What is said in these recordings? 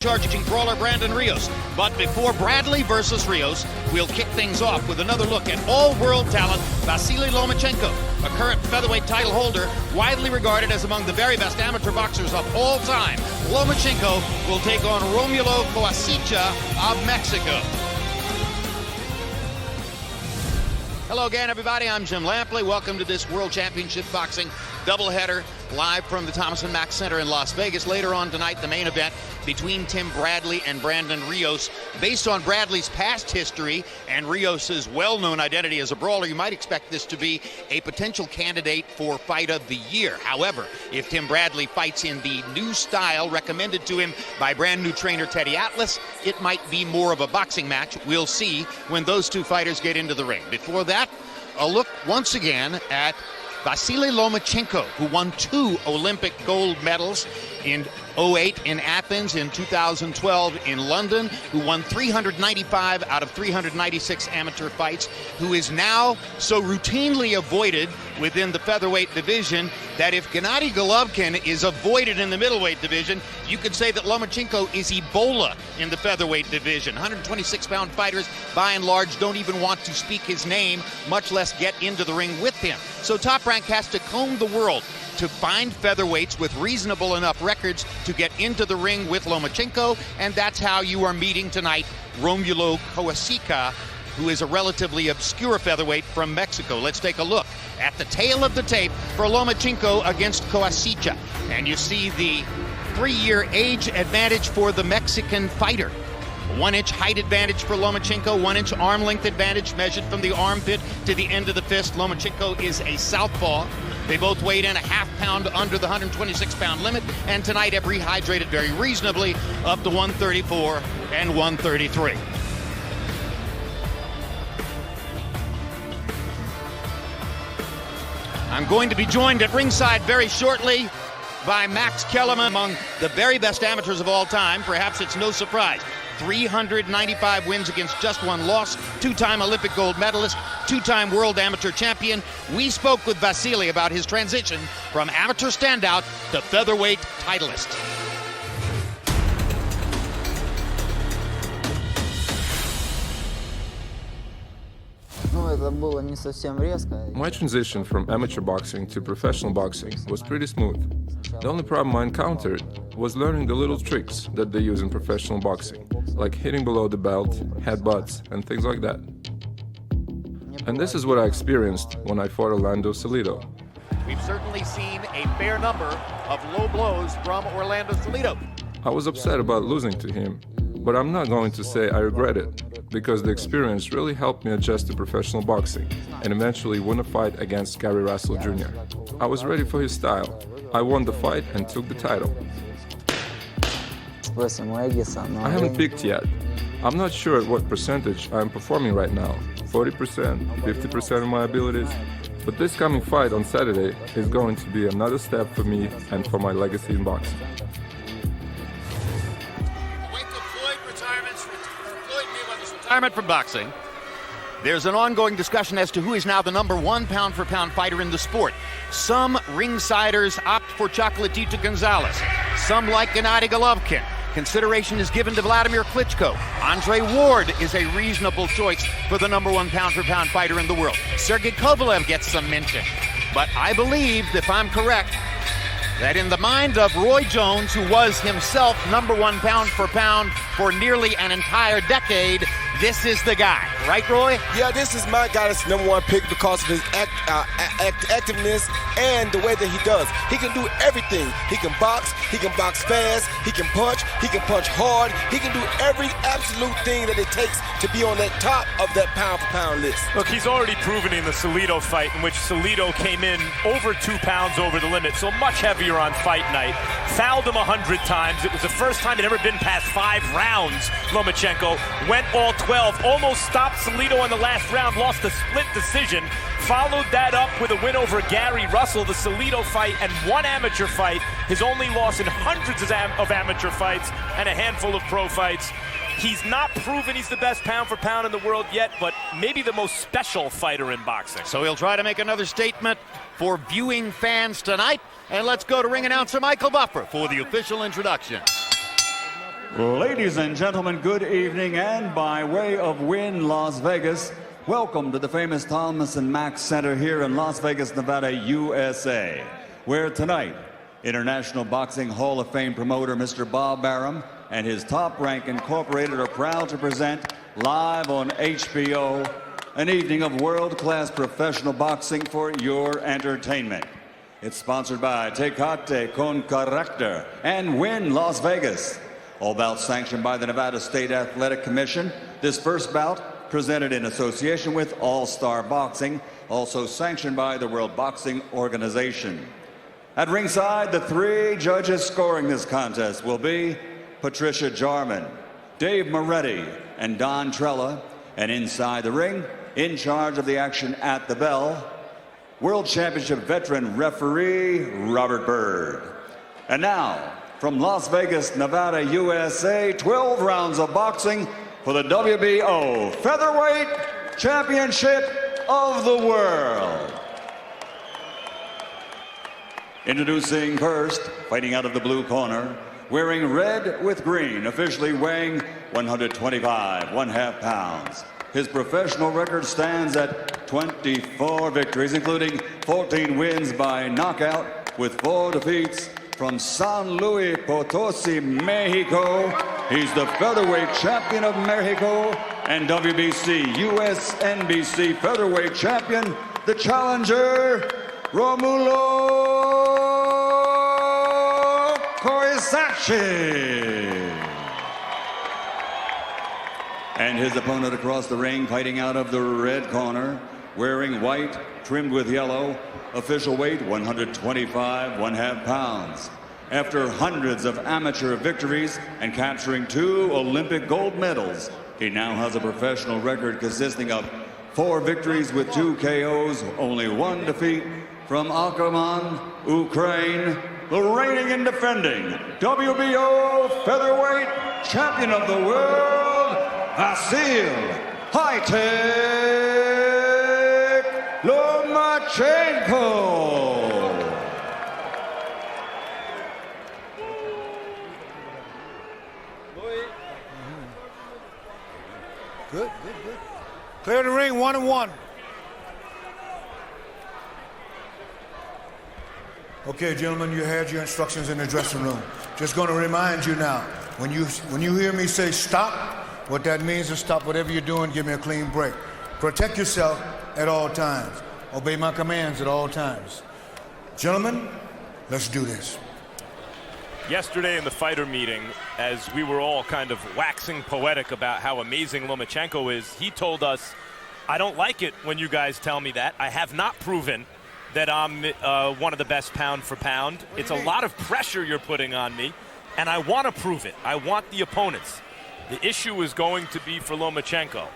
Charging brawler Brandon Rios. But before Bradley versus Rios, we'll kick things off with another look at all-world talent Vasily Lomachenko, a current featherweight title holder, widely regarded as among the very best amateur boxers of all time. Lomachenko will take on Romulo Coasича of Mexico. Hello again, everybody. I'm Jim Lampley. Welcome to this World Championship Boxing doubleheader live from the Thomas & Mack Center in Las Vegas. Later on tonight, the main event between Tim Bradley and Brandon Rios. Based on Bradley's past history and Rios's well-known identity as a brawler, you might expect this to be a potential candidate for Fight of the Year. However, if Tim Bradley fights in the new style recommended to him by brand new trainer Teddy Atlas, it might be more of a boxing match. We'll see when those two fighters get into the ring. Before that, a look once again at Vasily Lomachenko, who won 2 Olympic gold medals in 2008 in Athens, in 2012 in London, who won 395 out of 396 amateur fights, who is now so routinely avoided within the featherweight division that if Gennady Golovkin is avoided in the middleweight division, you could say that Lomachenko is Ebola in the featherweight division. 126-pound fighters, by and large, don't even want to speak his name, much less get into the ring with him. So Top Rank has to comb the world to find featherweights with reasonable enough records to get into the ring with Lomachenko, and that's how you are meeting tonight Romulo Coasича, who is a relatively obscure featherweight from Mexico. Let's take a look at the tail of the tape for Lomachenko against Coasича. And you see the 3-year age advantage for the Mexican fighter. 1-inch height advantage for Lomachenko, 1-inch arm length advantage measured from the armpit to the end of the fist. Lomachenko is a southpaw. They both weighed in a half-pound under the 126-pound limit, and tonight have rehydrated very reasonably up to 134 and 133. I'm going to be joined at ringside very shortly by Max Kellerman, among the very best amateurs of all time. Perhaps it's no surprise. 395 wins against just 1 loss, 2-time Olympic gold medalist, 2-time world amateur champion. We spoke with Vasily about his transition from amateur standout to featherweight titleist. My transition from amateur boxing to professional boxing was pretty smooth. The only problem I encountered was learning the little tricks that they use in professional boxing, like hitting below the belt, headbutts, and things like that. And this is what I experienced when I fought Orlando Salido. We've certainly seen a fair number of low blows from Orlando Salido. I was upset about losing to him, but I'm not going to say I regret it, because the experience really helped me adjust to professional boxing and eventually win a fight against Gary Russell Jr. I was ready for his style. I won the fight and took the title. I haven't peaked yet. I'm not sure at what percentage I'm performing right now, 40%, 50% of my abilities, but this coming fight on Saturday is going to be another step for me and for my legacy in boxing. Retirement from boxing. There's an ongoing discussion as to who is now the #1 pound-for-pound fighter in the sport. Some ringsiders opt for Chocolatito Gonzalez. Some like Gennady Golovkin. Consideration is given to Vladimir Klitschko. Andre Ward is a reasonable choice for the #1 pound-for-pound fighter in the world. Sergey Kovalev gets some mention. But I believe, if I'm correct, that in the mind of Roy Jones, who was himself #1 pound-for-pound for nearly an entire decade, this is the guy. Right, Roy? Yeah, this is my guy that's #1 pick because of his activeness and the way that he does. He can do everything. He can box fast, he can punch hard, he can do every absolute thing that it takes to be on that top of that pound-for-pound list. Look, he's already proven in the Salido fight, in which Salido came in over 2 pounds over the limit, so much heavier on fight night. Fouled him 100 times. It was the first time he'd ever been past 5 rounds. Lomachenko went all 12, almost stopped Salido in the last round, lost a split decision. Followed that up with a win over Gary Russell, the Salido fight, and 1 amateur fight. His only loss in hundreds of amateur fights and a handful of pro fights. He's not proven he's the best pound-for-pound in the world yet, but maybe the most special fighter in boxing. So he'll try to make another statement for viewing fans tonight. And let's go to ring announcer Michael Buffer for the official introduction. Ladies and gentlemen, good evening, and by way of Wynn, Las Vegas, welcome to the famous Thomas and Mack Center here in Las Vegas, Nevada, USA, where tonight, International Boxing Hall of Fame promoter Mr. Bob Arum and his Top Rank Incorporated are proud to present live on HBO an evening of world-class professional boxing for your entertainment. It's sponsored by Tecate con Carácter and Wynn Las Vegas. All bouts sanctioned by the Nevada State Athletic Commission. This first bout presented in association with All-Star Boxing, also sanctioned by the World Boxing Organization. At ringside, the three judges scoring this contest will be Patricia Jarman, Dave Moretti, and Don Trella. And inside the ring, in charge of the action at the bell, World Championship veteran referee Robert Byrd. And now, from Las Vegas, Nevada, USA, 12 rounds of boxing for the WBO Featherweight Championship of the World. Introducing first, fighting out of the blue corner, wearing red with green, officially weighing 125 1/2 pounds. His professional record stands at 24 victories, including 14 wins by knockout, with 4 defeats. From San Luis Potosi, Mexico, he's the featherweight champion of Mexico and WBC, US NBC featherweight champion, the challenger, Romulo Koisachi. And his opponent across the ring, fighting out of the red corner, wearing white, trimmed with yellow, official weight 125 1/2 pounds. After hundreds of amateur victories and capturing 2 Olympic gold medals, he now has a professional record consisting of 4 victories with 2 KOs, only 1 defeat. From Akerman, Ukraine, the reigning and defending WBO featherweight champion of the world, Vasyl high-tech Lomachenko. Good. Clear the ring, 1-1. Okay, gentlemen, you had your instructions in the dressing room. Just going to remind you now, when you hear me say stop, what that means is stop whatever you're doing, give me a clean break. Protect yourself at all times. Obey my commands at all times. Gentlemen, let's do this. Yesterday in the fighter meeting, as we were all kind of waxing poetic about how amazing Lomachenko is, he told us, I don't like it when you guys tell me that. I have not proven that I'm one of the best pound for pound. It's a lot of pressure you're putting on me, and I want to prove it. I want the opponents. The issue is going to be for Lomachenko.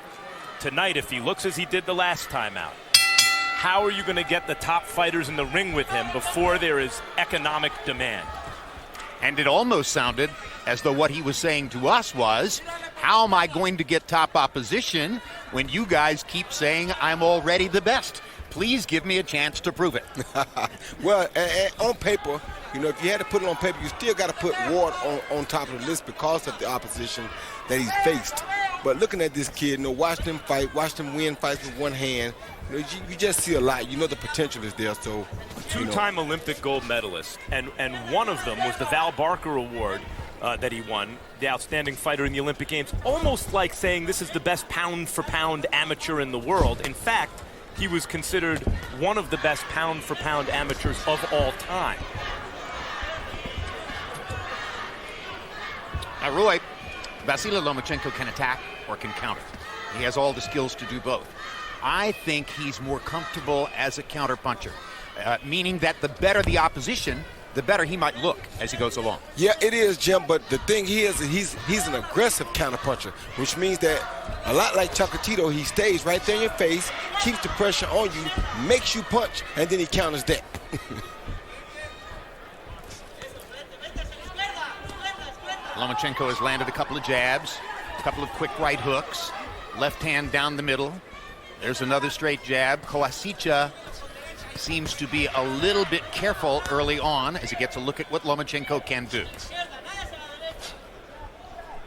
Tonight, if he looks as he did the last time out, how are you going to get the top fighters in the ring with him before there is economic demand? And it almost sounded as though what he was saying to us was, how am I going to get top opposition when you guys keep saying I'm already the best? Please give me a chance to prove it. Well, on paper, you know, if you had to put it on paper, you still got to put Ward on top of the list because of the opposition that he's faced. But looking at this kid, you know, watch him fight, watch him win fights with one hand. You know, you just see a lot. You know the potential is there. So, two-time Olympic gold medalist, and one of them was the Val Barker Award that he won, the outstanding fighter in the Olympic Games. Almost like saying this is the best pound-for-pound amateur in the world. In fact, he was considered one of the best pound-for-pound amateurs of all time. Now, Roy, Vasyl Lomachenko can attack or can counter. He has all the skills to do both. I think he's more comfortable as a counterpuncher, meaning that the better the opposition, the better he might look as he goes along. Yeah, it is, Jim, but the thing is he's an aggressive counterpuncher, which means that a lot like Chocolatito, he stays right there in your face, keeps the pressure on you, makes you punch, and then he counters that. Lomachenko has landed a couple of jabs, a couple of quick right hooks, left hand down the middle. There's another straight jab. Coasича seems to be a little bit careful early on as he gets a look at what Lomachenko can do.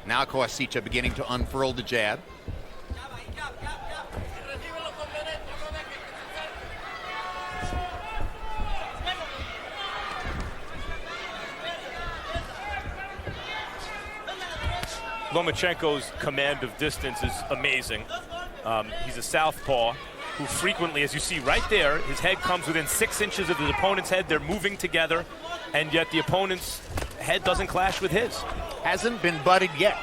Now Koasича beginning to unfurl the jab. Lomachenko's command of distance is amazing. He's a southpaw who frequently, as you see right there, his head comes within 6 inches of his opponent's head. They're moving together, and yet the opponent's head doesn't clash with his. Hasn't been butted yet,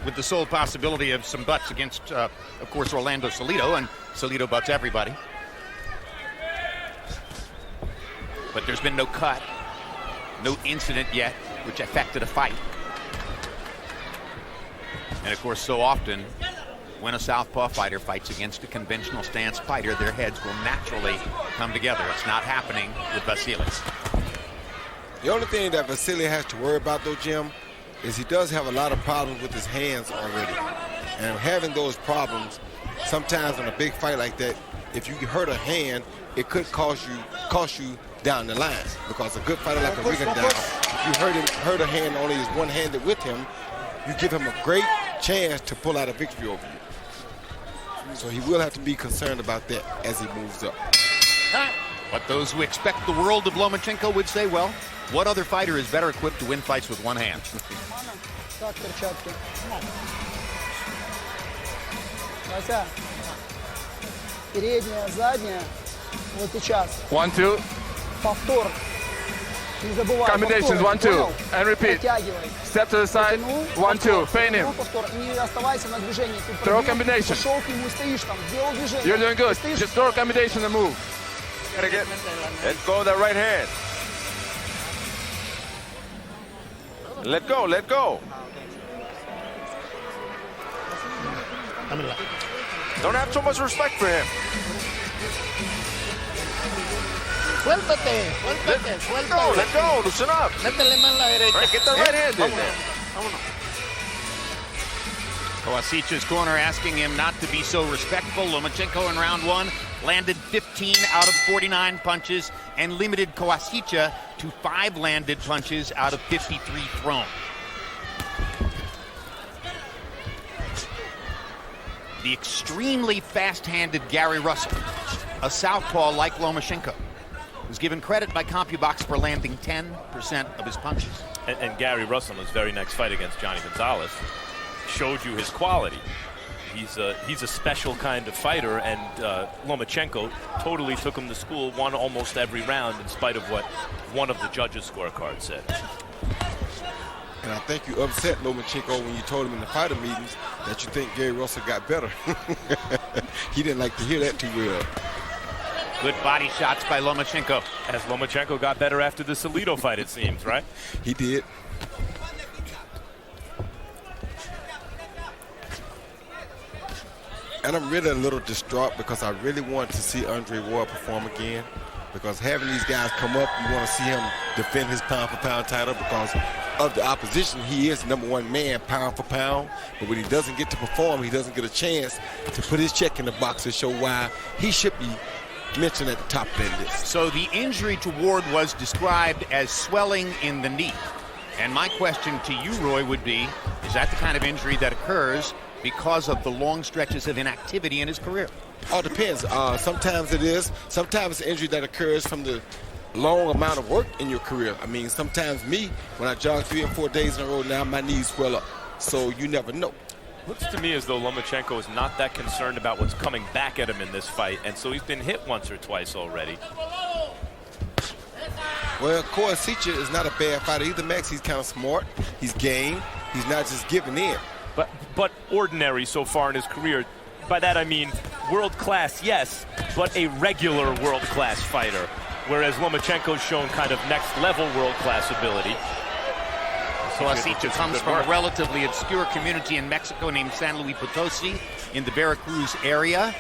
with the sole possibility of some butts against, of course, Orlando Salido, and Salido butts everybody. But there's been no cut, no incident yet which affected a fight. And of course, so often, when a southpaw fighter fights against a conventional stance fighter, their heads will naturally come together. It's not happening with Vasyl. The only thing that Vasyl has to worry about, though, Jim, is he does have a lot of problems with his hands already. And having those problems, sometimes in a big fight like that, if you hurt a hand, it could cost you down the line. Because a good fighter like a Rigondeaux, if you hurt a hand only is one-handed with him, you give him a great chance to pull out a victory over you. So he will have to be concerned about that as he moves up. But those who expect the world of Lomachenko would say, well, what other fighter is better equipped to win fights with one hand? Так, перчатки. Вася, передняя, задняя, вот сейчас. 1-2. Повтор. Не забывай. Combinations, повтор, 1-2. And repeat. Протягивай. Step to the side. Потянул, 1-2. Feign him. повтор. Не оставайся на движении. Ты Throw пробил, combination. пошел к нему, стоишь там, сделал движение. You're doing good. Стоишь. Just throw a combination and move. Let go of that right hand. Let go, let go. Don't have too much respect for him. Suéltate, suéltate, suéltate. Let go, loosen up. Métele más la derecha. Right, get the right hand in there. Koasicha's corner asking him not to be so respectful. Lomachenko in round one landed 15 out of 49 punches and limited Koasicha to 5 landed punches out of 53 thrown. The extremely fast-handed Gary Russell, a southpaw like Lomachenko, was given credit by CompuBox for landing 10% of his punches. And Gary Russell in his very next fight against Johnny Gonzalez showed you his quality. He's a special kind of fighter, and Lomachenko totally took him to school, won almost every round in spite of what one of the judges' scorecards said. And I think you upset Lomachenko when you told him in the fighter meetings that you think Gary Russell got better. He didn't like to hear that too well. Good body shots by Lomachenko. As Lomachenko got better after the Salido fight, it seems, right? He did. And I'm really a little distraught because I really want to see Andre Ward perform again. Because having these guys come up, you want to see him defend his pound-for-pound title because of the opposition. He is #1 man, pound for pound. But when he doesn't get to perform, he doesn't get a chance to put his check in the box and show why he should be mentioned at the top of that list. So the injury to Ward was described as swelling in the knee. And my question to you, Roy, would be, is that the kind of injury that occurs because of the long stretches of inactivity in his career? All depends. Sometimes it is. Sometimes it's an injury that occurs from the long amount of work in your career. I mean, sometimes me, when I jog 3 or 4 days in a row now, my knees swell up. So you never know. Looks to me as though Lomachenko is not that concerned about what's coming back at him in this fight, and so he's been hit once or twice already. Well, Koasича is not a bad fighter either, Max. He's kind of smart. He's game. He's not just giving in. But ordinary so far in his career. By that I mean world-class, yes, but a regular world-class fighter, whereas Lomachenko's shown kind of next-level world-class ability. Koasичa comes from a relatively obscure community in Mexico named San Luis Potosi in the Veracruz area,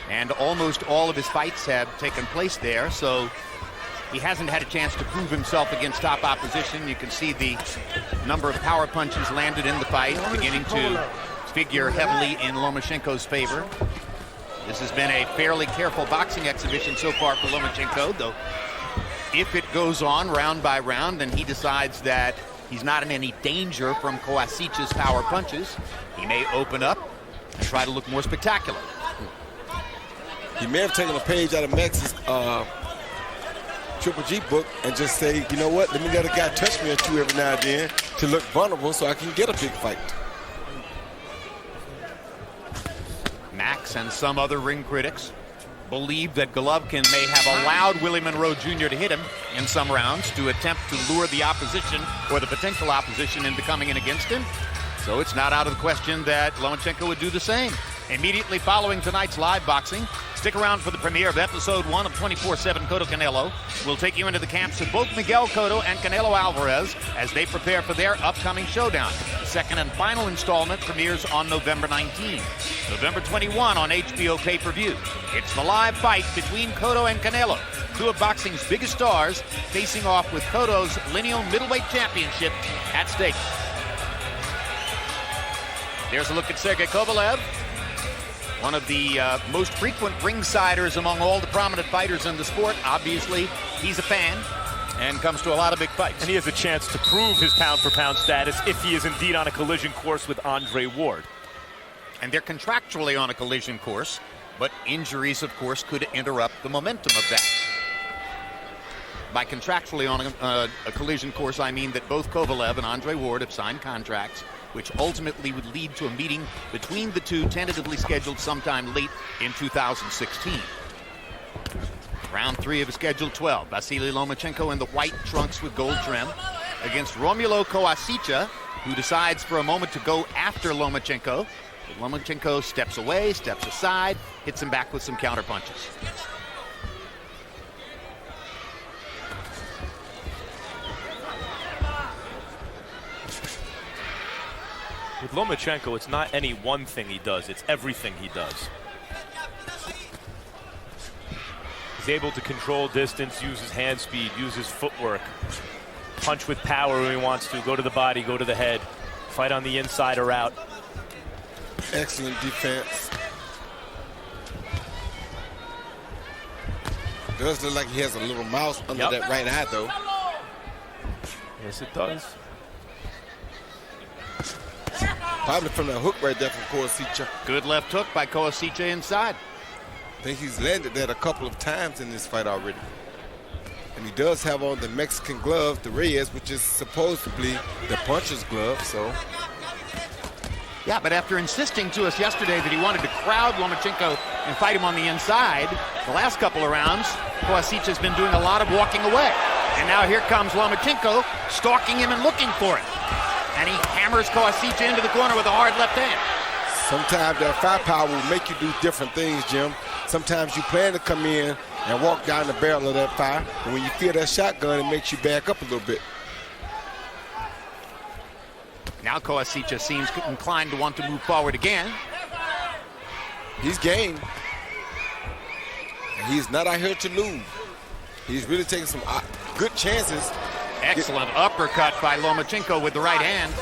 and almost all of his fights have taken place there, so he hasn't had a chance to prove himself against top opposition. You can see the number of power punches landed in the fight beginning to figure heavily in Lomachenko's favor. This has been a fairly careful boxing exhibition so far for Lomachenko, though if it goes on round by round and he decides that he's not in any danger from Koasicha's power punches. He may open up and try to look more spectacular. He may have taken a page out of Max's Triple G book and just say, you know what, let me let a guy touch me or two every now and then to look vulnerable so I can get a big fight. Max and some other ring critics believe that Golovkin may have allowed Willie Monroe Jr. to hit him in some rounds to attempt to lure the opposition or the potential opposition into coming in against him. So it's not out of the question that Lomachenko would do the same. Immediately following tonight's live boxing, stick around for the premiere of episode 1 of 24/7 Cotto Canelo. We'll take you into the camps of both Miguel Cotto and Canelo Alvarez as they prepare for their upcoming showdown. The second and final installment premieres on November 19. November 21 on HBO pay-per-view. It's the live fight between Cotto and Canelo, two of boxing's biggest stars, facing off with Cotto's lineal middleweight championship at stake. There's a look at Sergey Kovalev, one of the most frequent ringsiders among all the prominent fighters in the sport. Obviously, he's a fan and comes to a lot of big fights. And he has a chance to prove his pound-for-pound status if he is indeed on a collision course with Andre Ward. And they're contractually on a collision course, but injuries, of course, could interrupt the momentum of that. By contractually on a collision course, I mean that both Kovalev and Andre Ward have signed contracts which ultimately would lead to a meeting between the two, tentatively scheduled sometime late in 2016. Round 3 of schedule 12. Vasily Lomachenko in the white trunks with gold trim against Romulo Koasicha, who decides for a moment to go after Lomachenko. But Lomachenko steps away, steps aside, hits him back with some counter punches. With Lomachenko, it's not any one thing he does, it's everything he does. He's able to control distance, use his hand speed, use his footwork, punch with power when he wants to, go to the body, go to the head, fight on the inside or out. Excellent defense. Does look like he has a little mouse under that right eye, though. Yes, it does. Probably from that hook right there from Koasicha. Good left hook by Koasicha inside. I think he's landed that a couple of times in this fight already. And he does have on the Mexican glove, the Reyes, which is supposedly the puncher's glove, so. Yeah, but after insisting to us yesterday that he wanted to crowd Lomachenko and fight him on the inside, the last couple of rounds, Koasicha's been doing a lot of walking away. And now here comes Lomachenko, stalking him and looking for it. And he hammers Koasicha into the corner with a hard left hand. Sometimes that firepower will make you do different things, Jim. Sometimes you plan to come in and walk down the barrel of that fire, and when you feel that shotgun, it makes you back up a little bit. Now Koasicha seems inclined to want to move forward again. He's game. And he's not out here to lose. He's really taking some good chances. Excellent uppercut by Lomachenko with the right hand.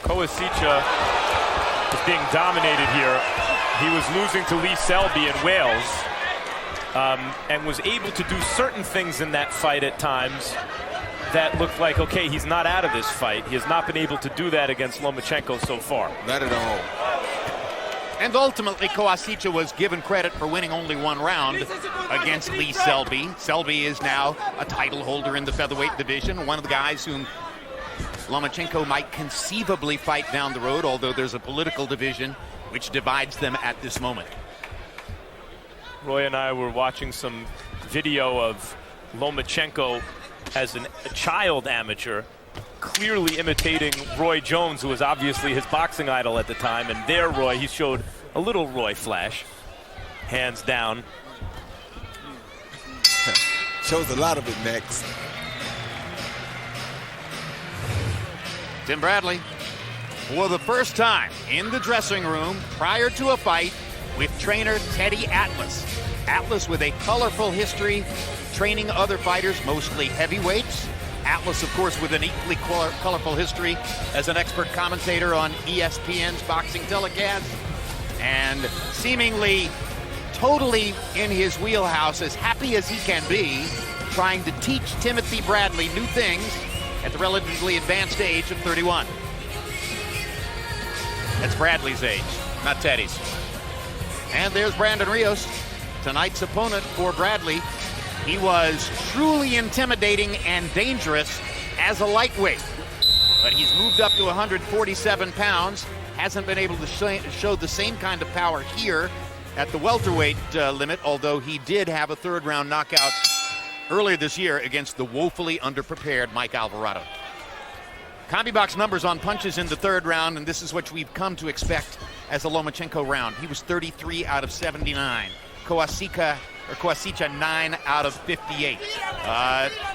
Koasicha is being dominated here. He was losing to Lee Selby in Wales and was able to do certain things in that fight at times that looked like, okay, he's not out of this fight. He has not been able to do that against Lomachenko so far. Not at all. And ultimately, Koasicha was given credit for winning only one round against Lee Selby. Selby is now a title holder in the featherweight division, one of the guys whom Lomachenko might conceivably fight down the road, although there's a political division which divides them at this moment. Roy and I were watching some video of Lomachenko as a child amateur, clearly imitating Roy Jones, who was obviously his boxing idol at the time. And there, Roy, he showed a little Roy flash, hands down. Shows a lot of it next. Tim Bradley, for the first time in the dressing room prior to a fight with trainer Teddy Atlas. Atlas with a colorful history, training other fighters, mostly heavyweights. Atlas, of course, with an equally colorful history as an expert commentator on ESPN's boxing telecast. And seemingly totally in his wheelhouse, as happy as he can be, trying to teach Timothy Bradley new things at the relatively advanced age of 31. That's Bradley's age, not Teddy's. And there's Brandon Rios, tonight's opponent for Bradley. He was truly intimidating and dangerous as a lightweight, but he's moved up to 147 pounds, hasn't been able to show the same kind of power here at the welterweight limit, although he did have a third-round knockout earlier this year against the woefully underprepared Mike Alvarado. CombiBox numbers on punches in the third round, and this is what we've come to expect as a Lomachenko round. He was 33 out of 79. Coasiccia 9 out of 58.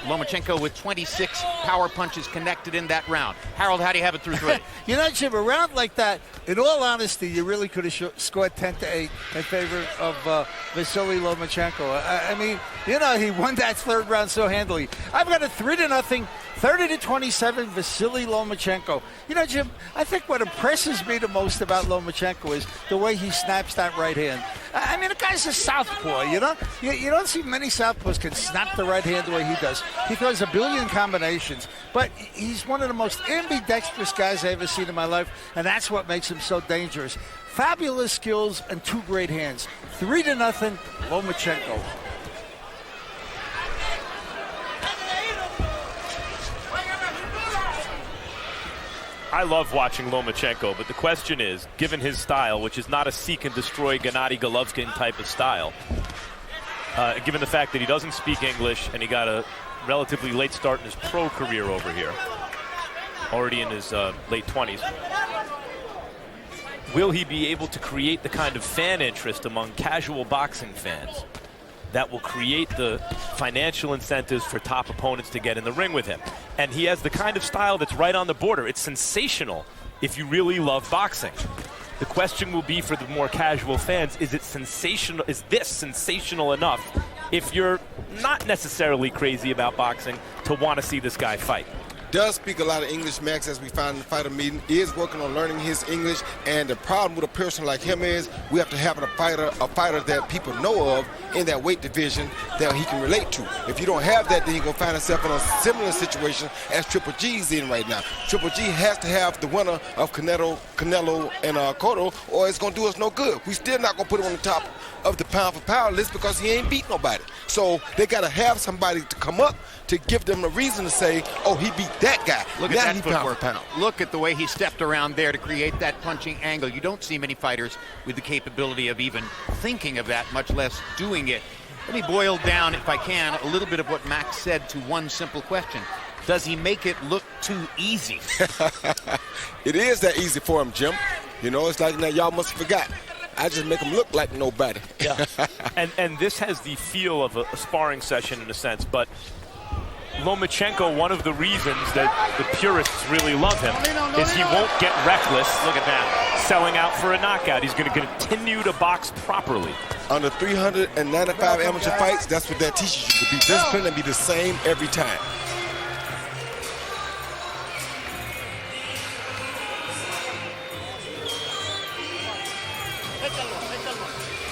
Lomachenko with 26 power punches connected in that round. Harold, how do you have it through 3? You know, Jim, a round like that, in all honesty, you really could have scored 10-8 in favor of Vasily Lomachenko. I mean, you know, he won that third round so handily. I've got a 3-0, 30-27 Vasily Lomachenko. You know, Jim, I think what impresses me the most about Lomachenko is the way he snaps that right hand. I mean, the guy's a southpaw, you know? You don't see many southpaws can snap the right hand the way he does. He throws a billion combinations, but he's one of the most ambidextrous guys I've ever seen in my life, and that's what makes him so dangerous. Fabulous skills and 2 great hands. 3-0, Lomachenko. I love watching Lomachenko, but the question is, given his style, which is not a seek and destroy Gennady Golovkin type of style, given the fact that he doesn't speak English and he got a relatively late start in his pro career over here, already in his late 20s, will he be able to create the kind of fan interest among casual boxing fans that will create the financial incentives for top opponents to get in the ring with him? And he has the kind of style that's right on the border. It's sensational if you really love boxing. The question will be for the more casual fans, is it sensational? Is this sensational enough if you're not necessarily crazy about boxing to want to see this guy fight? Does speak a lot of English, Max, as we find in the fighter meeting, is working on learning his English, and the problem with a person like him is we have to have a fighter that people know of in that weight division that he can relate to. If you don't have that, then you're going to find himself in a similar situation as Triple G's in right now. Triple G has to have the winner of Canelo and Cotto, or it's going to do us no good. We still not going to put him on the top of the pound-for-pound list because he ain't beat nobody. So they got to have somebody to come up to give them a reason to say, oh, he beat that guy. Look now at that he footwork. pound. Look at the way he stepped around there to create that punching angle. You don't see many fighters with the capability of even thinking of that, much less doing it. Let me boil down, if I can, a little bit of what Max said to one simple question. Does he make it look too easy? It is that easy for him, Jim. You know, it's like, now y'all must have forgot. I just make him look like nobody. Yeah. and this has the feel of a sparring session in a sense, but Lomachenko, one of the reasons that the purists really love him is he won't get reckless. Look at that. Selling out for a knockout. He's going to continue to box properly. Under 395 amateur fights, that's what that teaches you, to be disciplined and be the same every time.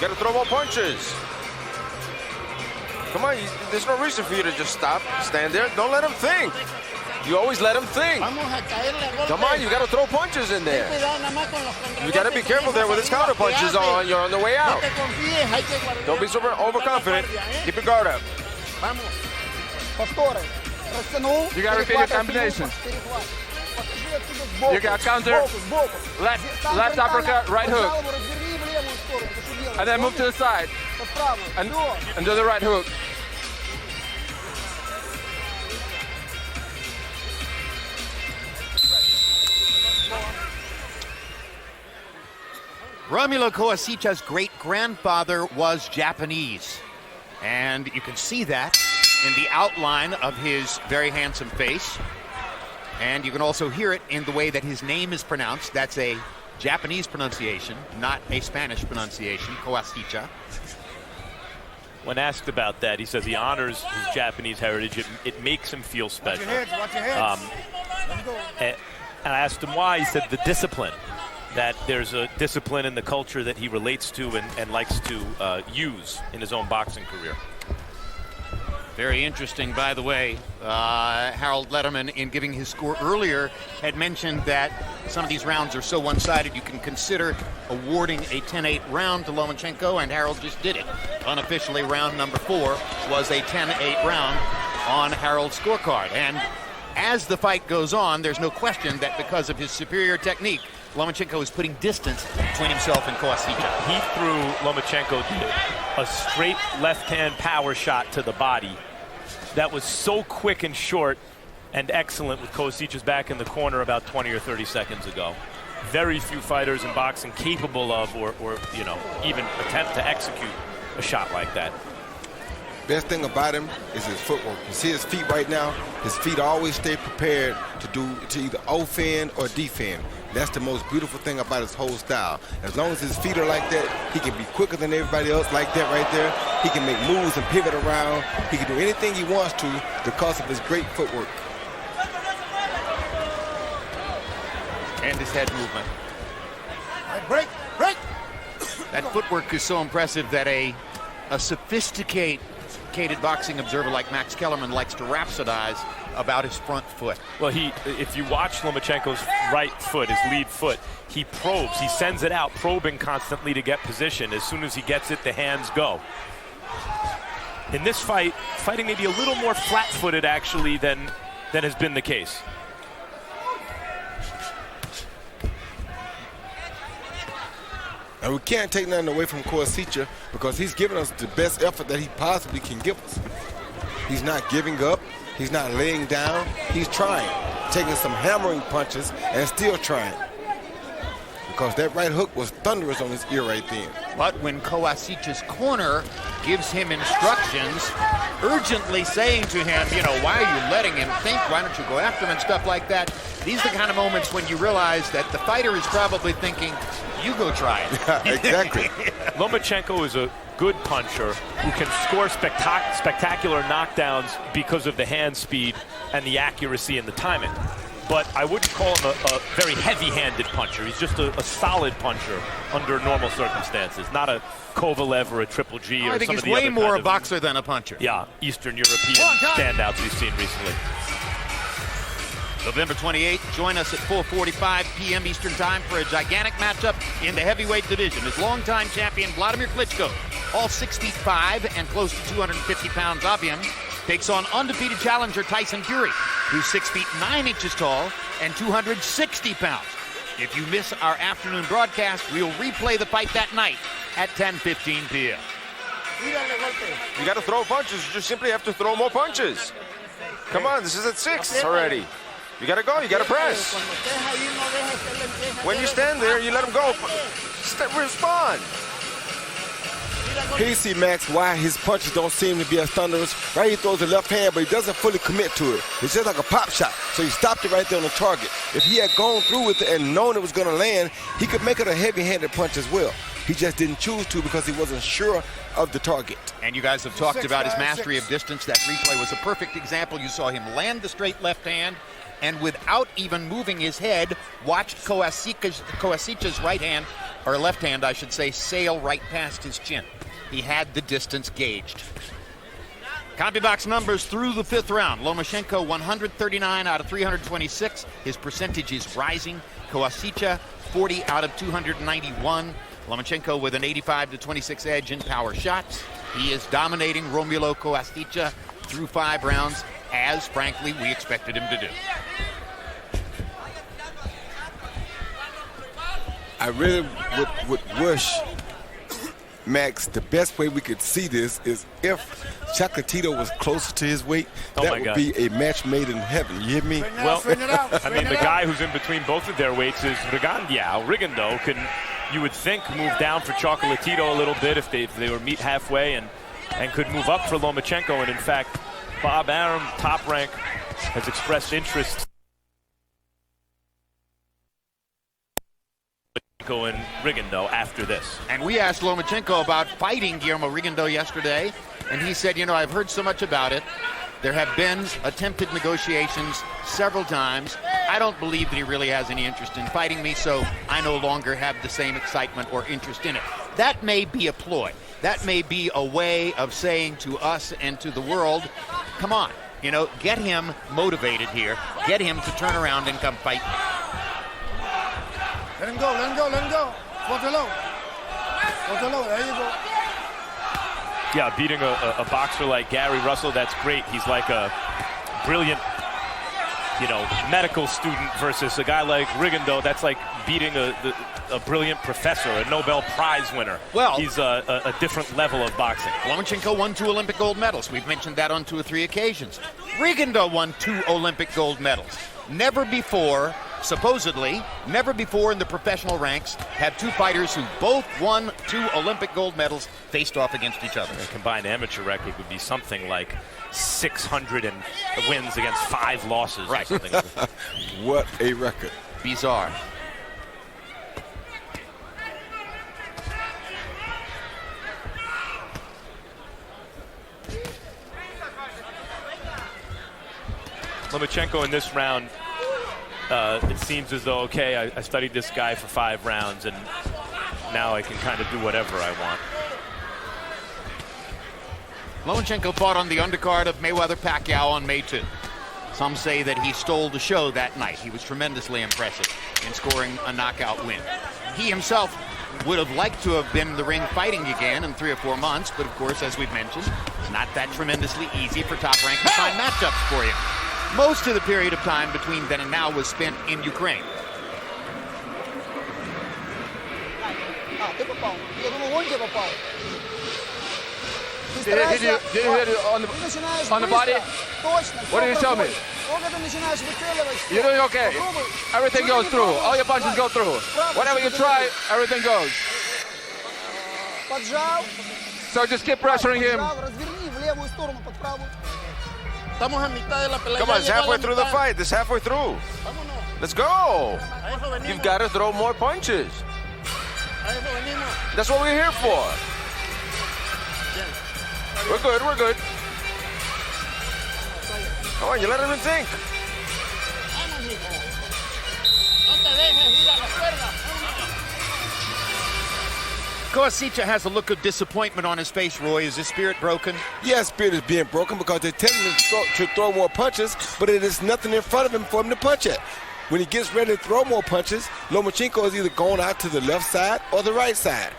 Got to throw more punches. Come on, there's no reason for you to just stop, stand there. Don't let him think. You always let him think. Come on, you got to throw punches in there. You got to be careful there with his counter punches on the way out. Don't be super overconfident. Keep your guard up. You got to repeat your combinations. You got counter, left uppercut, right hook. And then move to the side. And do the right hook. Romulo Koasiccia's great-grandfather was Japanese. And you can see that in the outline of his very handsome face. And you can also hear it in the way that his name is pronounced. That's a Japanese pronunciation, not a Spanish pronunciation, Coasiccia. When asked about that, he says he honors his Japanese heritage. It makes him feel special. Watch your heads. And I asked him why. He said the discipline, that there's a discipline in the culture that he relates to and likes to use in his own boxing career. Very interesting, by the way. Harold Lederman, in giving his score earlier, had mentioned that some of these rounds are so one-sided you can consider awarding a 10-8 round to Lomachenko, and Harold just did it. Unofficially, round number 4 was a 10-8 round on Harold's scorecard. And as the fight goes on, there's no question that because of his superior technique, Lomachenko is putting distance between himself and Koasича. He threw Lomachenko a straight left-hand power shot to the body that was so quick and short and excellent with Koasичa's back in the corner about 20 or 30 seconds ago. Very few fighters in boxing capable of or you know, even attempt to execute a shot like that. Best thing about him is his footwork. You see his feet right now? His feet always stay prepared to either offend or defend. That's the most beautiful thing about his whole style. As long as his feet are like that, he can be quicker than everybody else like that right there. He can make moves and pivot around. He can do anything he wants to because of his great footwork. And his head movement. Break. That footwork is so impressive that a sophisticated boxing observer like Max Kellerman likes to rhapsodize about his front foot. Well, if you watch Lomachenko's right foot, his lead foot, he probes, he sends it out, probing constantly to get position. As soon as he gets it, the hands go. In this fight, fighting maybe a little more flat-footed actually than has been the case. And we can't take nothing away from Koasича because he's given us the best effort that he possibly can give us. He's not giving up. He's not laying down. He's trying, taking some hammering punches and still trying. Because that right hook was thunderous on his ear right then. But when Koasичa's corner gives him instructions, urgently saying to him, you know, why are you letting him think? Why don't you go after him and stuff like that? These are the kind of moments when you realize that the fighter is probably thinking, you go try it. Exactly. Lomachenko is a good puncher who can score spectacular knockdowns because of the hand speed and the accuracy and the timing. But I wouldn't call him a very heavy-handed puncher. He's just a solid puncher under normal circumstances, not a Kovalev or a Triple G or I think some he's of the way other more a boxer than a puncher. Yeah, Eastern European standouts we've seen recently. November 28th, join us at 4:45 p.m. Eastern Time for a gigantic matchup in the heavyweight division. As longtime champion Vladimir Klitschko, all 6 feet 5 and close to 250 pounds of him, takes on undefeated challenger Tyson Fury, who's 6 feet 9 inches tall and 260 pounds. If you miss our afternoon broadcast, we'll replay the fight that night at 10:15 p.m. You got to throw punches. You just simply have to throw more punches. Come on, this is at 6 already. You got to go. You got to press. When you stand there, you let him go. Respond. Here you see, Max, why his punches don't seem to be as thunderous. Right, he throws the left hand, but he doesn't fully commit to it. It's just like a pop shot. So he stopped it right there on the target. If he had gone through with it and known it was going to land, he could make it a heavy-handed punch as well. He just didn't choose to because he wasn't sure of the target. And you guys have talked about his mastery of distance. That replay was a perfect example. You saw him land the straight left hand, and without even moving his head, watched Koasичa's right hand, or left hand, I should say, sail right past his chin. He had the distance gauged. CompuBox numbers through the 5th round. Lomachenko 139 out of 326. His percentage is rising. Koasича 40 out of 291. Lomachenko with an 85-26 edge in power shots. He is dominating Romulo Koasичa through 5 rounds, as frankly we expected him to do. I really would wish, Max, the best way we could see this is if Chocolatito was closer to his weight. That would be a match made in heaven. You hear me? Well, I mean, the guy who's in between both of their weights is Rigondeaux can, you would think, move down for Chocolatito a little bit if they were meet halfway and could move up for Lomachenko. And in fact, Bob Arum, Top Rank, has expressed interest and Rigondeaux after this. And we asked Lomachenko about fighting Guillermo Rigondeaux yesterday, and he said, you know, I've heard so much about it. There have been attempted negotiations several times. I don't believe that he really has any interest in fighting me, so I no longer have the same excitement or interest in it. That may be a ploy. that may be a way of saying to us and to the world, come on, you know, get him motivated here. Get him to turn around and come fight. Let him go, let him go, let him go. Go to low. Go to low, there you go. Yeah, beating a boxer like Gary Russell, that's great. He's like a brilliant, you know, medical student versus a guy like Rigondeaux. That's like beating a brilliant professor, a Nobel Prize winner. Well, he's a different level of boxing. Lomachenko won 2 Olympic gold medals. We've mentioned that on 2 or 3 occasions. Rigondeaux won 2 Olympic gold medals. Never before, supposedly, never before in the professional ranks have 2 fighters who both won 2 Olympic gold medals faced off against each other. A combined amateur record would be something like 600 wins against 5 losses. Right. Or something. What a record. Bizarre. Lomachenko in this round, it seems as though, okay, I studied this guy for 5 rounds, and now I can kind of do whatever I want. Lomachenko fought on the undercard of Mayweather-Pacquiao on May 2. Some say that he stole the show that night. He was tremendously impressive in scoring a knockout win. He himself would have liked to have been in the ring fighting again in 3 or 4 months, but of course, as we've mentioned, it's not that tremendously easy for Top Rank to find matchups for you. Most of the period of time between then and now was spent in Ukraine. Did he hit you on the body? What did you tell me? You're doing okay. Everything goes through. All your punches go through. Whenever you try, everything goes. So just keep pressuring him. Come on, it's halfway through the fight. It's halfway through. Let's go. You've got to throw more punches. That's what we're here for. We're good, we're good. Come on, you let him think. Koasича has a look of disappointment on his face, Roy. Is his spirit broken? Yeah, spirit is being broken because they're telling him to throw more punches, but it is nothing in front of him for him to punch at. When he gets ready to throw more punches, Lomachenko is either going out to the left side or the right side.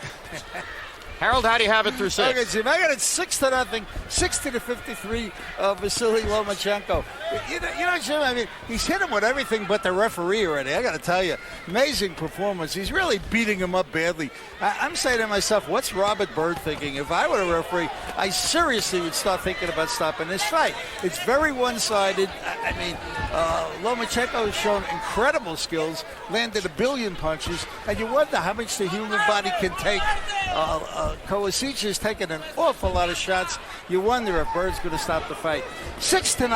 Harold, how do you have it through 6? Okay, Jim, I got it 6-0, 60-53 Vasily Lomachenko. You know, Jim, I mean, he's hit him with everything but the referee already. I got to tell you, amazing performance. He's really beating him up badly. I'm saying to myself, what's Robert Byrd thinking? If I were a referee, I seriously would start thinking about stopping this fight. It's very one-sided. I mean, Lomachenko has shown incredible skills, landed 1 billion punches, and you wonder how much the human body can take. Koasича has taken an awful lot of shots. You wonder if Bird's going to stop the fight. 6-0,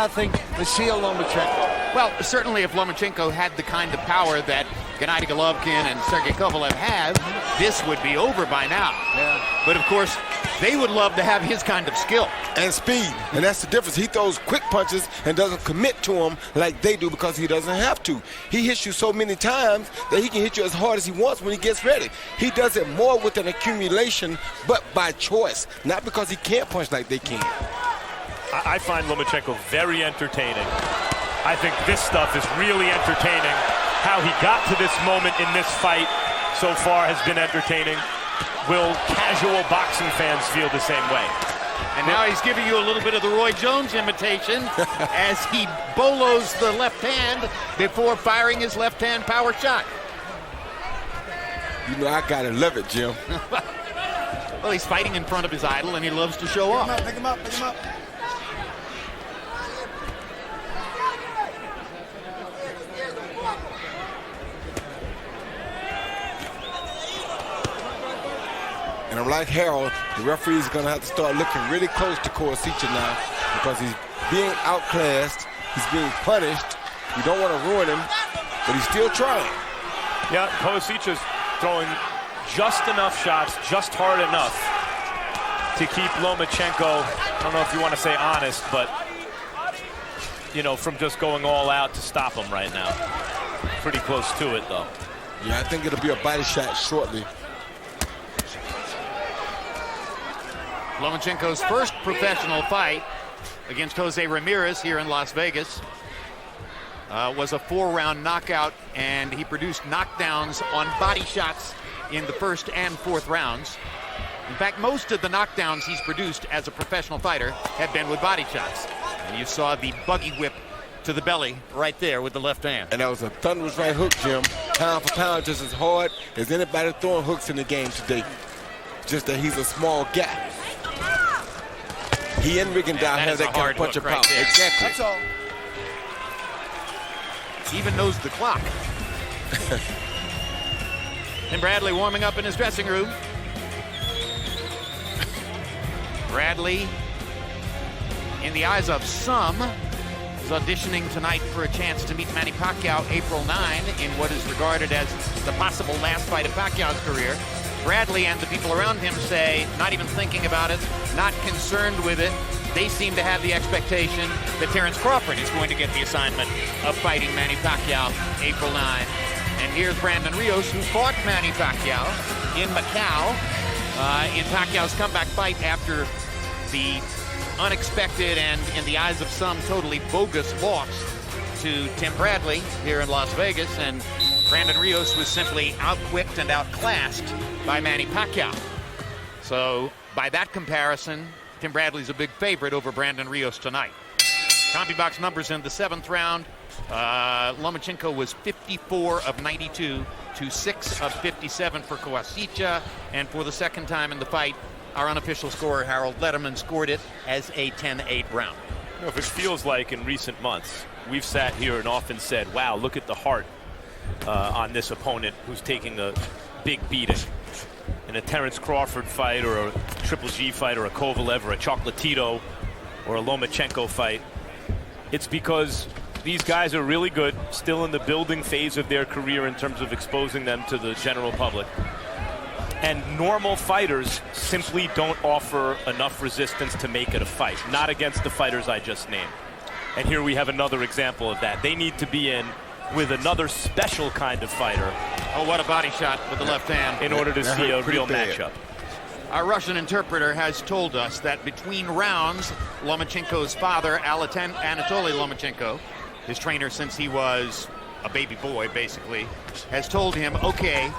Vasyl Lomachenko. Well, certainly if Lomachenko had the kind of power that Gennady Golovkin and Sergey Kovalev have, this would be over by now. Yeah. But of course, they would love to have his kind of skill. And speed, and that's the difference. He throws quick punches and doesn't commit to them like they do because he doesn't have to. He hits you so many times that he can hit you as hard as he wants when he gets ready. He does it more with an accumulation, but by choice, not because he can't punch like they can. I find Lomachenko very entertaining. I think this stuff is really entertaining. How he got to this moment in this fight so far has been entertaining. Will casual boxing fans feel the same way? And now he's giving you a little bit of the Roy Jones imitation as he bolos the left hand before firing his left-hand power shot. You know, I gotta love it, Jim. Well, he's fighting in front of his idol, and he loves to show off. Pick him up, pick him up. And I'm like Harold, the referee is going to have to start looking really close to Koasича now because he's being outclassed, he's being punished. You don't want to ruin him, but he's still trying. Yeah, Koasичa's throwing just enough shots, just hard enough to keep Lomachenko, I don't know if you want to say honest, but, you know, from just going all out to stop him right now. Pretty close to it, though. Yeah, I think it'll be a body shot shortly. Lomachenko's first professional fight against Jose Ramirez here in Las Vegas was a 4-round knockout, and he produced knockdowns on body shots in the first and fourth rounds. In fact, most of the knockdowns he's produced as a professional fighter have been with body shots. And you saw the buggy whip to the belly right there with the left hand. And that was a thunderous right hook, Jim. Pound for pound, just as hard as anybody throwing hooks in the game today. Just that he's a small guy. He and Rigondeaux have that kind of punch of power. Exactly. That's all. He even knows the clock. And Bradley warming up in his dressing room. Bradley, in the eyes of some, is auditioning tonight for a chance to meet Manny Pacquiao April 9 in what is regarded as the possible last fight of Pacquiao's career. Bradley and the people around him say, not even thinking about it, not concerned with it. They seem to have the expectation that Terrence Crawford is going to get the assignment of fighting Manny Pacquiao April 9. And here's Brandon Rios, who fought Manny Pacquiao in Macau in Pacquiao's comeback fight after the unexpected and, in the eyes of some, totally bogus loss to Tim Bradley here in Las Vegas. And Brandon Rios was simply outquicked and outclassed by Manny Pacquiao. So by that comparison, Tim Bradley's a big favorite over Brandon Rios tonight. CompuBox numbers in the 7th round. Lomachenko was 54 of 92 to 6 of 57 for Coasича. And for the second time in the fight, our unofficial scorer, Harold Letterman, scored it as a 10-8 round. You know, if it feels like in recent months, we've sat here and often said, wow, look at the heart on this opponent who's taking a big beating. In a Terrence Crawford fight or a Triple G fight or a Kovalev or a Chocolatito or a Lomachenko fight, it's because these guys are really good, still in the building phase of their career in terms of exposing them to the general public. And normal fighters simply don't offer enough resistance to make it a fight, not against the fighters I just named. And here we have another example of that. They need to be in with another special kind of fighter. Oh, what a body shot with the left hand. In order to see a real matchup. Our Russian interpreter has told us that between rounds, Lomachenko's father, Anatoly Lomachenko, his trainer since he was a baby boy, basically, has told him, okay,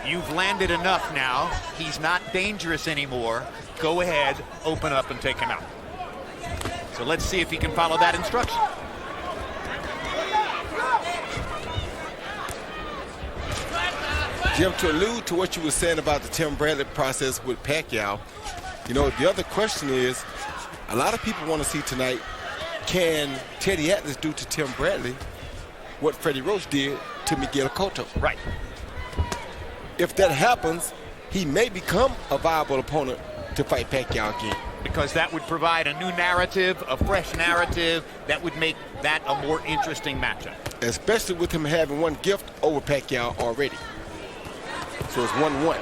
you've landed enough now. He's not dangerous anymore. Go ahead, open up and take him out. So let's see if he can follow that instruction. Jim, to allude to what you were saying about the Tim Bradley process with Pacquiao, you know, the other question is, a lot of people want to see tonight, can Teddy Atlas do to Tim Bradley what Freddie Roach did to Miguel Cotto? Right. If that happens, he may become a viable opponent to fight Pacquiao again. Because that would provide a new narrative, a fresh narrative, that would make that a more interesting matchup. Especially with him having one gift over Pacquiao already. So it's 1-1.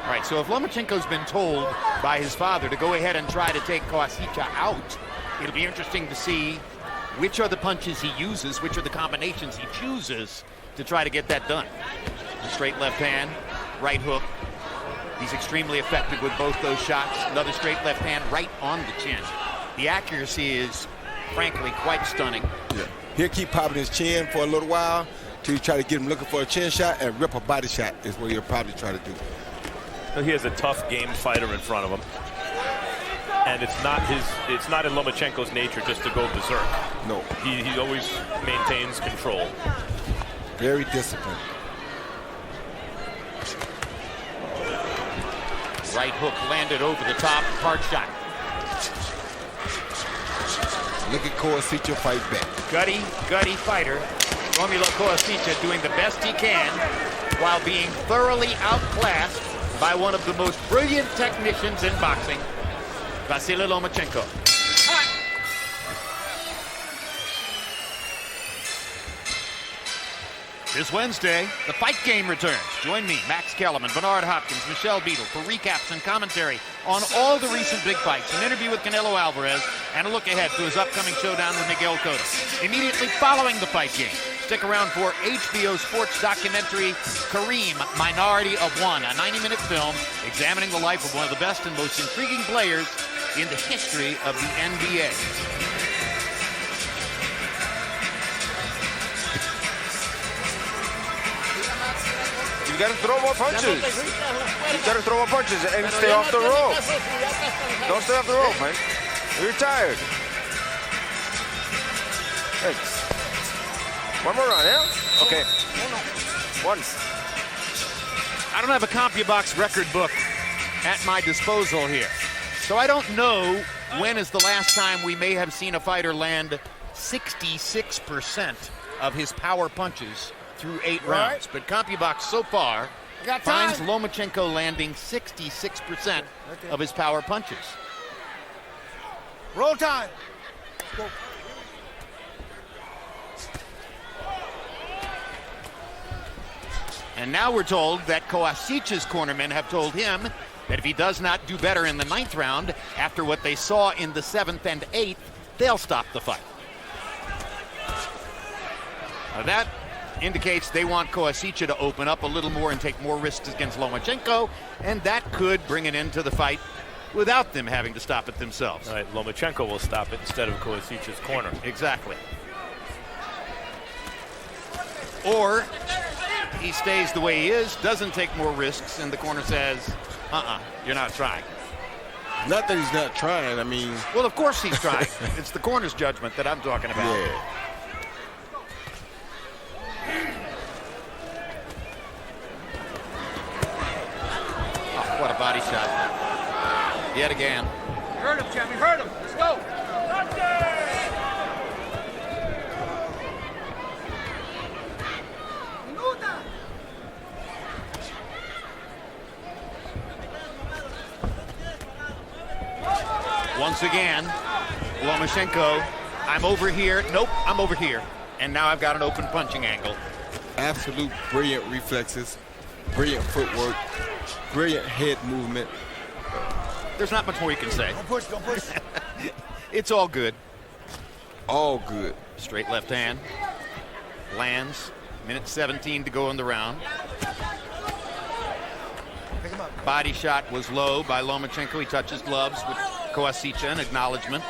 All right, so if Lomachenko's been told by his father to go ahead and try to take Coasичa out, it'll be interesting to see which are the punches he uses, which are the combinations he chooses to try to get that done. The straight left hand, right hook. He's extremely effective with both those shots. Another straight left hand right on the chin. The accuracy is, frankly, quite stunning. Yeah. He'll keep popping his chin for a little while till you try to get him looking for a chin shot, and rip a body shot is what he'll probably try to do. So he has a tough game fighter in front of him. And it's not in Lomachenko's nature just to go berserk. No. He always maintains control. Very disciplined. Right hook landed over the top, hard shot. Look at Coasича fight back. Gutty fighter. Romulo Coasичa doing the best he can while being thoroughly outclassed by one of the most brilliant technicians in boxing, Vasyl Lomachenko. This Wednesday, the Fight Game returns. Join me, Max Kellerman, Bernard Hopkins, Michelle Beadle for recaps and commentary on all the recent big fights, an interview with Canelo Alvarez, and a look ahead to his upcoming showdown with Miguel Cotto. Immediately following the Fight Game, Stick around for HBO sports documentary Kareem, Minority of One, a 90-minute film examining the life of one of the best and most intriguing players in the history of the NBA. You gotta throw more punches. You gotta throw more punches and stay off the rope. Don't stay off the rope, man. You're tired. Hey. One more round, yeah? Okay. One. I don't have a CompuBox record book at my disposal here, so I don't know when is the last time we may have seen a fighter land 66% of his power punches through 8 rounds. But CompuBox so far finds Lomachenko landing 66% of his power punches. Roll time. Go. And now we're told that Koasicha's cornermen have told him that if he does not do better in the 9th round, after what they saw in the 7th and 8th, they'll stop the fight. Now that indicates they want Koasicha to open up a little more and take more risks against Lomachenko, and that could bring an end to the fight without them having to stop it themselves. All right, Lomachenko will stop it instead of Koasicha's corner. Exactly. Or he stays the way he is, doesn't take more risks, and the corner says, you're not trying. Not that he's not trying, I mean... Well, of course he's trying. It's the corner's judgment that I'm talking about. Yeah. Oh, what a body shot. Yet again. Hurt him, Jimmy, hurt him. Let's go. Once again, Lomachenko, I'm over here. Nope, I'm over here. And now I've got an open punching angle. Absolute brilliant reflexes, brilliant footwork, brilliant head movement. There's not much more you can say. Don't push, don't push. It's all good. All good. Straight left hand. Lands. Minute 17 to go in the round. Pick him up. Body shot was low by Lomachenko. He touches gloves with Koasicha, an acknowledgement.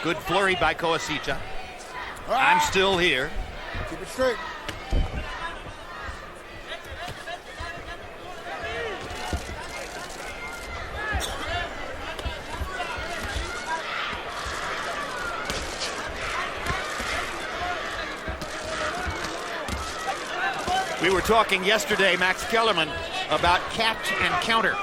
Good flurry by Koasicha. I'm still here. Keep it straight. We were talking yesterday, Max Kellerman, about catch and counter.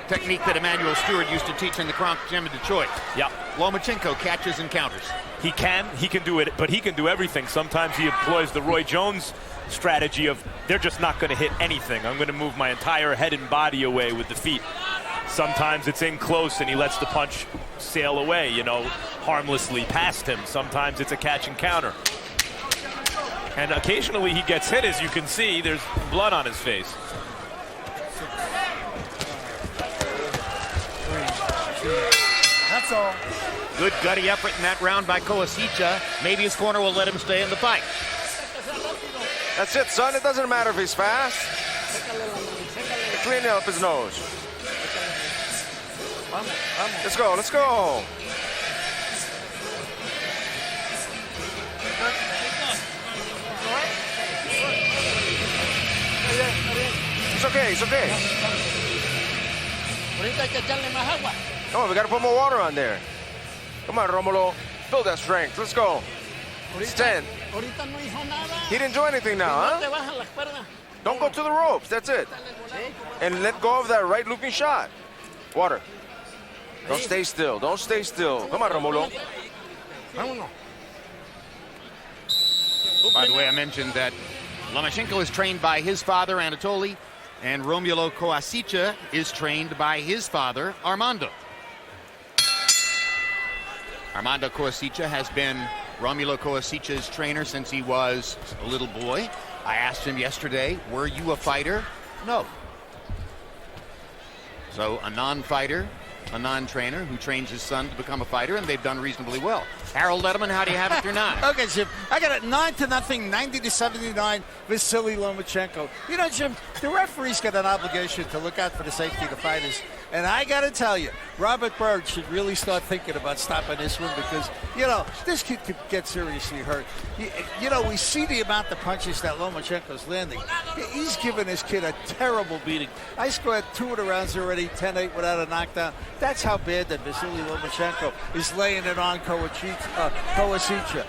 Technique that Emmanuel Stewart used to teach in the Kronk Gym in Detroit. Yeah. Lomachenko catches and counters. He can do it, but he can do everything. Sometimes he employs the Roy Jones strategy of they're just not going to hit anything. I'm going to move my entire head and body away with the feet. Sometimes it's in close and he lets the punch sail away, harmlessly past him. Sometimes it's a catch and counter. And occasionally he gets hit, as you can see. There's blood on his face. That's all. Good gutty effort in that round by Koasicha. Maybe his corner will let him stay in the fight. That's it, son. It doesn't matter if he's fast. Clean up his nose. Let's go, let's go. It's okay, it's okay. Come on, we gotta put more water on there. Come on, Romulo. Build that strength. Let's go. Stand. He didn't do anything now, huh? Don't go to the ropes. That's it. And let go of that right looping shot. Water. Don't stay still. Don't stay still. Come on, Romulo. By the way, I mentioned that Lomachenko is trained by his father, Anatoly, and Romulo Koasicha is trained by his father, Armando. Armando Koasicha has been Romulo Koasicha's trainer since he was a little boy. I asked him yesterday, were you a fighter? No. So a non-fighter, a non-trainer who trains his son to become a fighter, and they've done reasonably well. Harold Letterman, how do you have it through 9? Okay, Jim, I got it 9-0, 90-79, Vasyl Lomachenko. You know, Jim, the referee's got an obligation to look out for the safety of the fighters. And I got to tell you, Robert Byrd should really start thinking about stopping this one because, you know, this kid could get seriously hurt. You know, we see the amount of punches that Lomachenko's landing. He's giving this kid a terrible beating. I scored 2 of the rounds already, 10-8 without a knockdown. That's how bad that Vasyl Lomachenko is laying it on Koasича.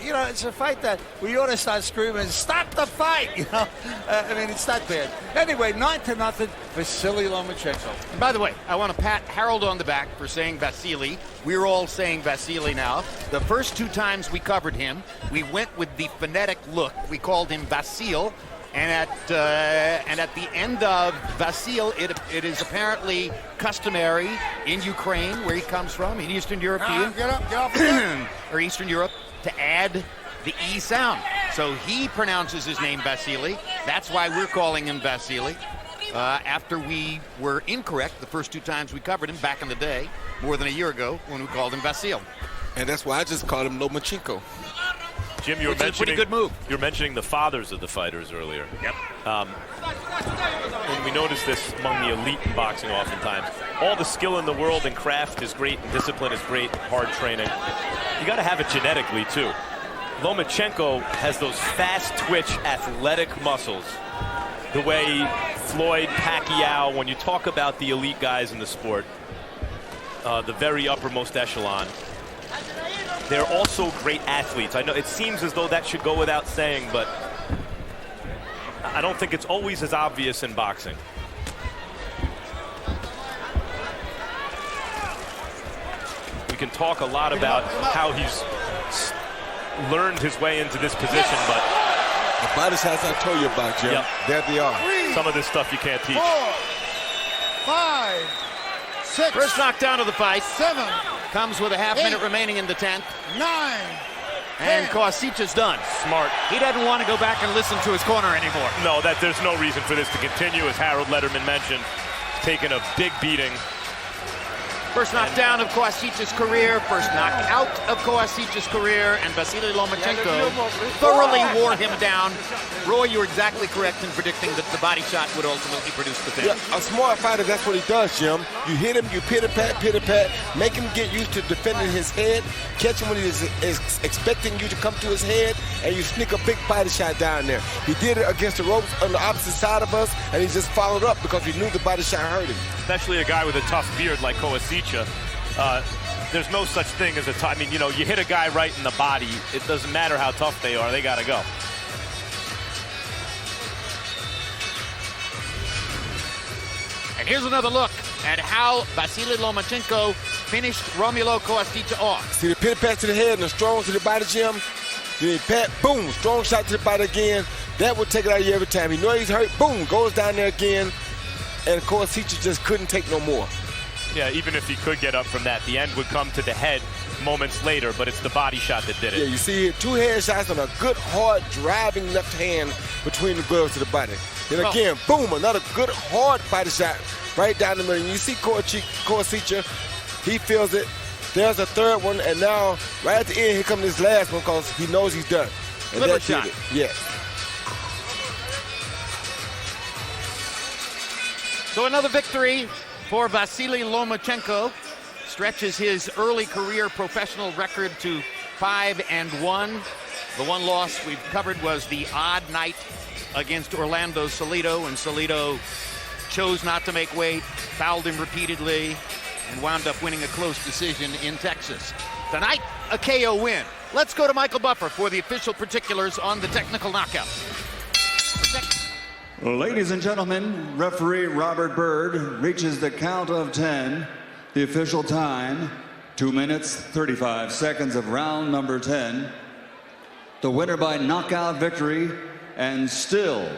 You know, it's a fight that we ought to start screaming, stop the fight, you know. I mean, it's not bad. Anyway, 9-0, Vasyl Lomachenko. And by the way, I want to pat Harold on the back for saying Vasily. We're all saying Vasily now. The first 2 times we covered him, we went with the phonetic look. We called him Vasyl. And at the end of Vasyl, it is apparently customary in Ukraine, where he comes from, in Eastern Europe, Get up. or Eastern Europe, to add the E sound. So he pronounces his name Vasily. That's why we're calling him Vasily. After we were incorrect the first 2 times we covered him back in the day, more than a year ago, when we called him Vasyl. And that's why I just called him Lomachenko. Jim, you were mentioning, pretty good move. You were mentioning the fathers of the fighters earlier. Yep. And we notice this among the elite in boxing oftentimes. All the skill in the world and craft is great, and discipline is great, hard training. You got to have it genetically, too. Lomachenko has those fast twitch athletic muscles. The way Floyd, Pacquiao, when you talk about the elite guys in the sport, the very uppermost echelon, they're also great athletes. I know it seems as though that should go without saying, but I don't think it's always as obvious in boxing. We can talk a lot about how he's learned his way into this position, but the body shots I told you about, Jim, there they are. Some of this stuff you can't teach. 4, 5, 6. First knockdown of the fight. 7. Comes with a half minute remaining in the 10th. 9. And Koasicha's done. Smart. He doesn't want to go back and listen to his corner anymore. No, there's no reason for this to continue, as Harold Letterman mentioned. Taking a big beating. First knockdown of Koasicha's career, first knockout of Koasicha's career, and Vasyl Lomachenko thoroughly wore him down. Roy, you're exactly correct in predicting that the body shot would ultimately produce the finish. Yeah, a smart fighter, that's what he does, Jim. You hit him, you pitter-pat, make him get used to defending his head, catch him when he is expecting you to come to his head, and you sneak a big body shot down there. He did it against the ropes on the opposite side of us, and he just followed up because he knew the body shot hurt him. Especially a guy with a tough beard like Koasicha. There's no such thing as a tough. I mean, you know, you hit a guy right in the body. It doesn't matter how tough they are. They got to go. And here's another look at how Vasyl Lomachenko finished Romulo Koasicza off. See the pit pat to the head and the strong to the body, Jim? Then pat, boom, strong shot to the body again. That would take it out of you every time. You know he's hurt, boom, goes down there again. And Koasicha just couldn't take no more. Yeah, even if he could get up from that, the end would come to the head moments later, but it's the body shot that did it. Yeah, you see 2 head shots on a good, hard, driving left hand between the gloves to the body. Then again, boom, another good, hard body shot right down the middle. And you see Koasicha, he feels it. There's a third one, and now, right at the end, here comes this last one because he knows he's done. And liver shot. Yeah. So another victory for Vasyl Lomachenko. Stretches his early career professional record to 5-1. The one loss we've covered was the odd night against Orlando Salido, and Salido chose not to make weight, fouled him repeatedly, and wound up winning a close decision in Texas. Tonight, a KO win. Let's go to Michael Buffer for the official particulars on the technical knockout. Ladies and gentlemen, referee Robert Byrd reaches the count of 10. The official time, 2 minutes, 35 seconds of round number 10. The winner by knockout victory, and still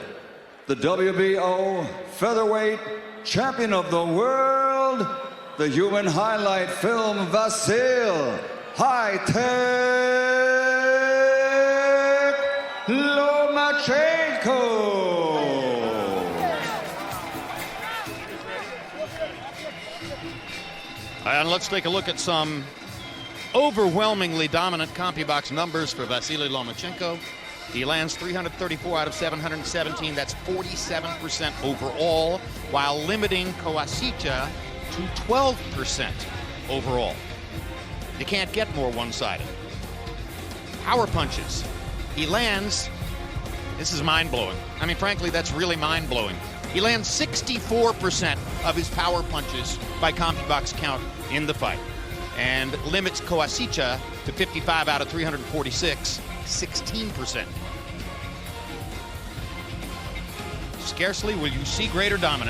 the WBO featherweight champion of the world, the human highlight film, Vasyl High-Tech Lomachenko. And let's take a look at some overwhelmingly dominant CompuBox numbers for Vasily Lomachenko. He lands 334 out of 717. That's 47% overall, while limiting Koasича to 12% overall. You can't get more one-sided. Power punches. He lands, this is mind-blowing. I mean, frankly, that's really mind-blowing. He lands 64% of his power punches by CompuBox count in the fight, and limits Koasича to 55 out of 346, 16%. Scarcely will you see greater dominance